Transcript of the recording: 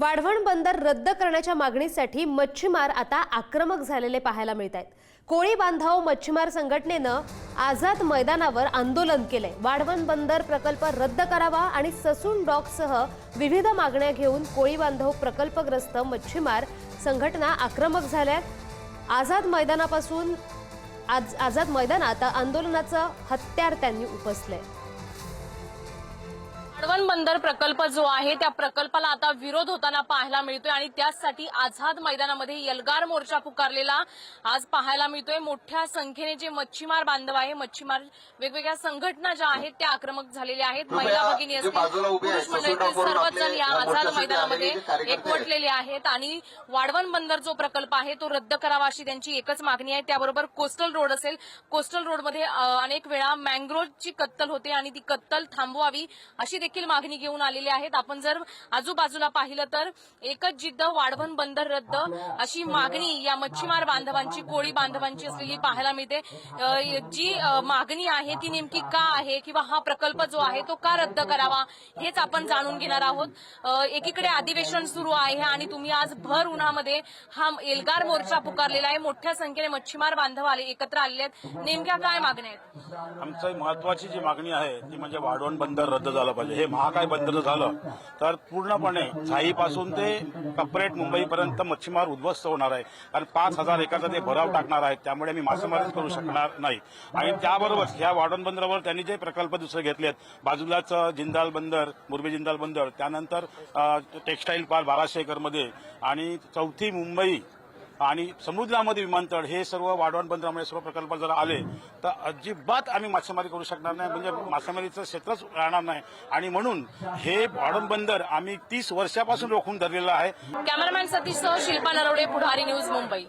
वाढवण बंदर रद्द करण्याच्या मागणीसाठी मच्छीमार आता आक्रमक झालेले पाहायला मिळतात। कोळी बांधव मच्छीमार संघटनेनं आझाद मैदानावर आंदोलन केले। वाढवण बंदर प्रकल्प रद्द करावा आणि ससून डॉकसह विविध मागण्या घेऊन कोळी बांधव प्रकल्पग्रस्त मच्छीमार संघटना आक्रमक झाल्यात। आझाद मैदानात आंदोलनाचं हत्यार त्यांनी उपसले। वाढवण बंदर प्रकल्प जो आहे त्या प्रकल्पाला आता विरोध होताना पाहायला मिळतोय आणि त्यासाठी आझाद मैदानामध्ये एल्गार मोर्चा पुकारलेला आज पाहायला मिळतोय। मोठ्या संख्येने जे मच्छीमार बांधव आहे, मच्छीमार वेगवेगळ्या संघटना ज्या आहेत त्या आक्रमक झालेल्या आहेत। महिला भगिनी असतील, पुरुष मंडळी सर्वच जण या आझाद मैदानामध्ये एकवटलेले आहेत आणि वाढवण बंदर जो प्रकल्प आहे तो रद्द करावा अशी त्यांची एकच मागणी आहे। त्याबरोबर कोस्टल रोड असेल, कोस्टल रोडमध्ये अनेक वेळा मँग्रोव्हची कत्तल होते आणि ती कत्तल थांबवावी अशी देखील मागणी घेऊन आलेली आहेत। आपण जर आजूबाजूला पाहिलं तर एकच जिद्द वाढवण बंदर रद्द अशी मागणी या मच्छीमार बांधवांची, कोळी बांधवांची असलेली पाहायला मिळते। जी मागणी आहे ती नेमकी का आहे किंवा हा प्रकल्प जो आहे तो का रद्द करावा हेच आपण जाणून घेणार आहोत। एकीकडे अधिवेशन सुरू आहे आणि तुम्ही आज भर उन्हामध्ये हा एल्गार मोर्चा पुकारलेला आहे। मोठ्या संख्येने मच्छीमार बांधव एकत्र आलेले आहेत। नेमक्या काय मागण्या आहेत? आमची महत्वाची जी मागणी आहे ती म्हणजे वाढवण बंदर रद्द झालं पाहिजे। हे महाकाय बंदर झालं तर पूर्णपणे झाईपासून ते कपरेट मुंबईपर्यंत मच्छीमार उद्ध्वस्त होणार आहे। कारण 5,000 एकरचा ते भराव टाकणार आहेत, त्यामुळे मी मासेमारीच करू शकणार नाही। आणि त्याबरोबर ह्या वाढवण बंदरावर त्यांनी जे प्रकल्प दुसरे घेतलेत, बाजूलाच जिंदाल बंदर, मुरबी जिंदाल बंदर, त्यानंतर टेक्स्टाईल पार्क 1200 एकरमध्ये आणि चौथी मुंबई आणि समुद्रामध्ये विमानतळ, हे सर्व वाढवण बंदरामुळे सर्व प्रकल्प जर आले तर अजिबात आम्ही मासेमारी करू शकणार नाही, म्हणजे मासेमारीचं क्षेत्रच राहणार नाही। आणि म्हणून हे वाढवण बंदर आम्ही 30 वर्षापासून रोखून धरलेलं आहे। कॅमेरामॅन सतीशसह शिल्पा नरवडे, पुढारी न्यूज, मुंबई।